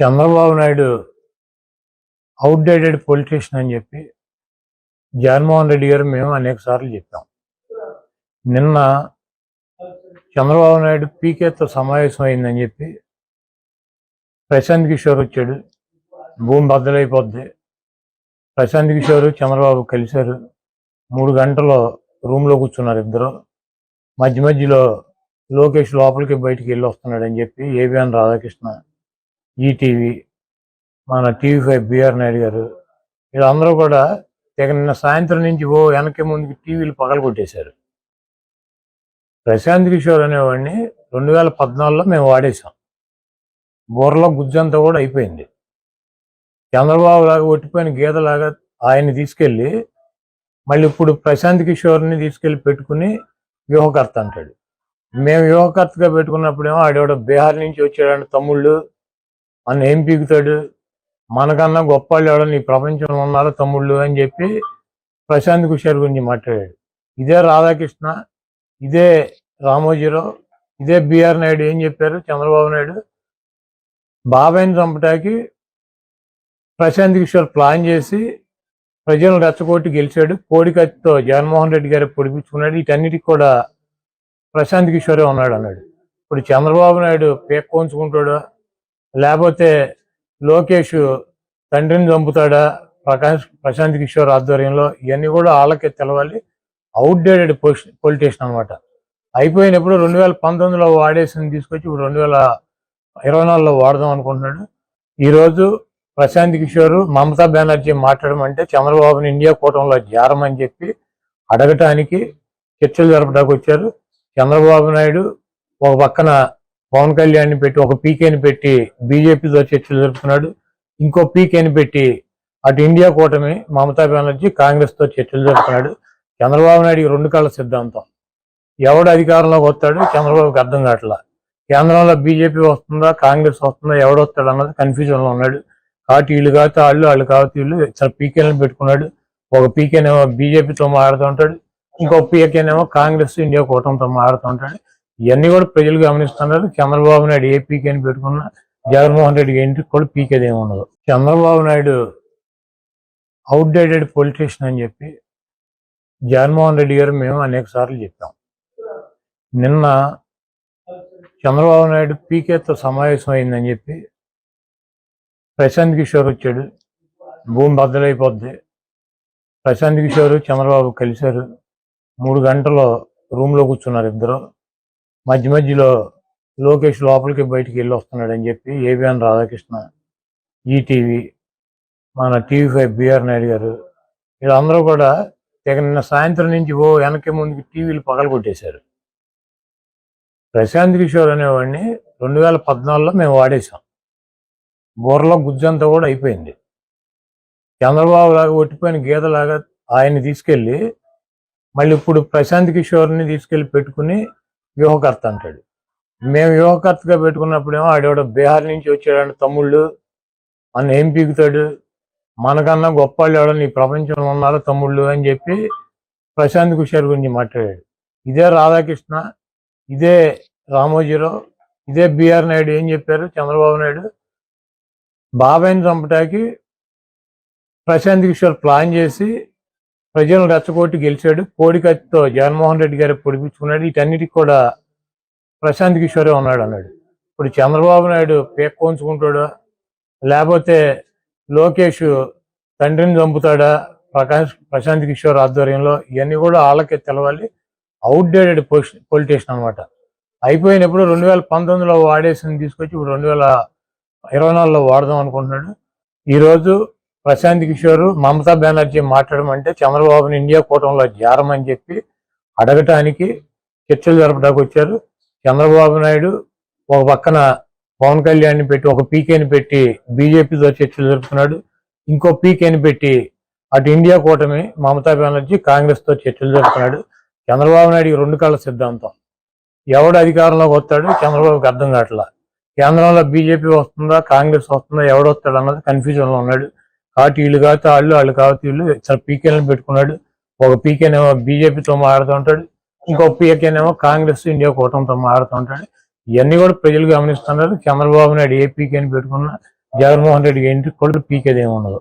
Chandrababu Naidu outdated politician అని చెప్పి జగన్మోహన్ రెడ్డి గారు మేము అనేక సార్లు చెప్పాం. నిన్న చంద్రబాబు నాయుడు పీకేతో సమావేశం అయిందని చెప్పి ప్రశాంత్ కిషోర్ వచ్చాడు. భూమి బద్దలైపోద్ది. ప్రశాంత్ కిషోర్ చంద్రబాబు కలిశారు. 3 గంటలు రూమ్లో కూర్చున్నారు ఇద్దరు. మధ్యలో లోకేష్ లోపలికి బయటికి వెళ్ళి వస్తున్నాడని చెప్పి ఏబిఎన్ రాధాకృష్ణ, ఈటీవీ, మన టీవీ5 బిఆర్ నాయుడు గారు వీళ్ళందరూ కూడా నిన్న సాయంత్రం నుంచి వెనక్కి ముందుకి టీవీలు పగలగొట్టేశారు. ప్రశాంత్ కిషోర్ అనేవాడిని 2014లో మేము వాడేసాం. బుర్రలో గుజ్జంతా కూడా అయిపోయింది. చంద్రబాబు లాగా ఒట్టిపోయిన గీతలాగా ఆయన్ని తీసుకెళ్ళి మళ్ళీ ఇప్పుడు ప్రశాంత్ కిషోర్ని తీసుకెళ్ళి పెట్టుకుని వ్యూహకర్త అంటాడు. మేము వ్యూహకర్తగా పెట్టుకున్నప్పుడేమో ఆడేవాడు బీహార్ నుంచి వచ్చాడంటే తమ్ముళ్ళు అన్న ఏం పీకుతాడు, మనకన్నా గొప్ప వాళ్ళు ఎవడని ఈ ప్రపంచంలో ఉన్నారో తమ్ముళ్ళు అని చెప్పి ప్రశాంత్ కిషోర్ గురించి మాట్లాడాడు. ఇదే రాధాకృష్ణ, ఇదే రామోజీరావు, ఇదే బిఆర్ నాయుడు ఏం చెప్పారు? చంద్రబాబు నాయుడు బాబాయిని చంపటానికి ప్రశాంత్ కిషోర్ ప్లాన్ చేసి ప్రజలను రెచ్చగొట్టి గెలిచాడు. కోడికత్తితో జగన్మోహన్ రెడ్డి గారు పొడిపించుకున్నాడు. వీటన్నిటికి కూడా ప్రశాంత్ కిషోరే ఉన్నాడు అన్నాడు. ఇప్పుడు చంద్రబాబు నాయుడు పేక్కోంచుకుంటాడా, లేకపోతే లోకేష్ తండ్రిని చంపుతాడా ప్రశాంత్ కిషోర్ ఆధ్వర్యంలో? ఇవన్నీ కూడా వాళ్ళకే తెలవాలి. అవుట్డేటెడ్ పొలిటీషియన్ అనమాట. అయిపోయినప్పుడు 2019లో వాడేసింది తీసుకొచ్చి ఇప్పుడు 2024లో వాడదాం అనుకుంటున్నాడు. ఈరోజు ప్రశాంత్ కిషోర్ మమతా బెనర్జీ మాట్లాడమంటే చంద్రబాబుని ఇండియా కూటమిలో చేరమని చెప్పి అడగటానికి చర్చలు జరపడానికి వచ్చారు. చంద్రబాబు నాయుడు ఒక పక్కన పవన్ కళ్యాణ్ని పెట్టి ఒక పీకేని పెట్టి బీజేపీతో చర్చలు జరుపుతున్నాడు. ఇంకో పీకేని పెట్టి అటు ఇండియా కూటమి మమతా బెనర్జీ కాంగ్రెస్తో చర్చలు జరుపుతున్నాడు. చంద్రబాబు నాయుడికి 2 కళ్ళ సిద్ధాంతం. ఎవడు అధికారంలోకి వస్తాడు చంద్రబాబుకి అర్థం కావట్లా. కేంద్రంలో బీజేపీ వస్తుందా కాంగ్రెస్ వస్తుందా ఎవడు వస్తాడు అన్నది కన్ఫ్యూజన్లో ఉన్నాడు. కాబట్టి వీళ్ళు కావచ్చు వాళ్ళు కావచ్చు వీళ్ళు చాలా పీకేలను పెట్టుకున్నాడు. ఒక పీకేనేమో బీజేపీతో మాట్లాడుతుంటాడు, ఇంకో పీకేనేమో కాంగ్రెస్ ఇండియా కూటమితో మాట్లాడుతుంటాడు. ఇవన్నీ కూడా ప్రజలు గమనిస్తున్నారు. చంద్రబాబు నాయుడు ఏ పీకేని పెట్టుకున్నా జగన్మోహన్ రెడ్డి ఇంటికి కూడా పీకేది ఏమి ఉండదు. చంద్రబాబు నాయుడు అవుట్డేటెడ్ పొలిటీషియన్ అని చెప్పి జగన్మోహన్ రెడ్డి గారు మేము అనేక సార్లు చెప్పాం. నిన్న చంద్రబాబు నాయుడు పీకేతో సమావేశం అయిందని చెప్పి ప్రశాంత్ కిషోర్ వచ్చాడు. భూమి బద్దలైపోద్ది. ప్రశాంత్ కిషోర్ చంద్రబాబు కలిశారు. 3 గంటలు రూమ్లో కూర్చున్నారు ఇద్దరు. మధ్యలో లోకేష్ లోపలికి బయటికి వెళ్ళి వస్తున్నాడని చెప్పి ఏబిఎన్ రాధాకృష్ణ, ఈటీవీ, మన టీవీ5 బిఆర్ నాయుడు గారు వీళ్ళందరూ కూడా నిన్న సాయంత్రం నుంచి వెనక్కి ముందుకి టీవీలు పగలగొట్టేశారు. ప్రశాంత్ కిషోర్ అనేవాడిని 2014లో మేము వాడేసాం. బుర్రలో గుజ్జంతా కూడా అయిపోయింది. చంద్రబాబు లాగా ఒట్టిపోయిన గీతలాగా ఆయన్ని తీసుకెళ్ళి మళ్ళీ ఇప్పుడు ప్రశాంత్ కిషోర్ని తీసుకెళ్ళి పెట్టుకుని వ్యూహకర్త అంటాడు. మేము వ్యూహకర్తగా పెట్టుకున్నప్పుడేమో ఆడేవాడు బీహార్ నుంచి వచ్చాడంటే తమ్ముళ్ళు అన్న ఏం పీకుతాడు, మనకన్నా గొప్ప వాళ్ళు ఎవడని ఈ ప్రపంచంలో ఉన్నారో తమ్ముళ్ళు అని చెప్పి ప్రశాంత్ కిషోర్ గురించి మాట్లాడాడు. ఇదే రాధాకృష్ణ, ఇదే రామోజీరావు, ఇదే బిఆర్ నాయుడు ఏం చెప్పారు? చంద్రబాబు నాయుడు బాబాయిని చంపటానికి ప్రశాంత్ కిషోర్ ప్లాన్ చేసి ప్రజలను రెచ్చగొట్టి గెలిచాడు. కోడికత్తితో జగన్మోహన్ రెడ్డి గారు పొడిపించుకున్నాడు. వీటన్నిటికి కూడా ప్రశాంత్ కిషోరే ఉన్నాడు అన్నాడు. ఇప్పుడు చంద్రబాబు నాయుడు పేక్కోంచుకుంటాడా, లేకపోతే లోకేష్ తండ్రిని చంపుతాడా ప్రశాంత్ కిషోర్ ఆధ్వర్యంలో? ఇవన్నీ కూడా వాళ్ళకే తెలవాలి. అవుట్డేటెడ్ పొలిటీషియన్ అనమాట. అయిపోయినప్పుడు 2019లో వాడేసింది తీసుకొచ్చి ఇప్పుడు 2024లో వాడదాం అనుకుంటున్నాడు. ఈరోజు ప్రశాంత్ కిషోర్ మమతా బెనర్జీ మాట్లాడమంటే చంద్రబాబుని ఇండియా కూటమిలో చేరమని చెప్పి అడగటానికి చర్చలు జరపడానికి వచ్చారు. చంద్రబాబు నాయుడు ఒక పక్కన పవన్ కళ్యాణ్ని పెట్టి ఒక పీకేని పెట్టి బీజేపీతో చర్చలు జరుపుతున్నాడు. ఇంకో పీకేని పెట్టి అటు ఇండియా కూటమి మమతా బెనర్జీ కాంగ్రెస్తో చర్చలు జరుపుతున్నాడు. చంద్రబాబు నాయుడికి 2 కళ్ళ సిద్ధాంతం. ఎవడు అధికారంలోకి వస్తాడు చంద్రబాబుకి అర్థం కావట్లా. కేంద్రంలో బీజేపీ వస్తుందా కాంగ్రెస్ వస్తుందా ఎవడు వస్తాడు అన్నది కన్ఫ్యూజన్లో ఉన్నాడు. కాబట్టి వీళ్ళు కావచ్చు వాళ్ళు కావచ్చు వీళ్ళు చాలా పీకేలను పెట్టుకున్నాడు. ఒక పీకేనేమో బీజేపీతో మాట్లాడుతుంటాడు, ఇంకో పీకేనేమో కాంగ్రెస్ ఇండియా కూటమితో మాట్లాడుతుంటాడు. ఇవన్నీ కూడా ప్రజలు గమనిస్తున్నారు. చంద్రబాబు నాయుడు ఏ పీకేని పెట్టుకున్నా జగన్మోహన్ రెడ్డికి ఇంటికి కూడా పీకేది ఏమి ఉండదు.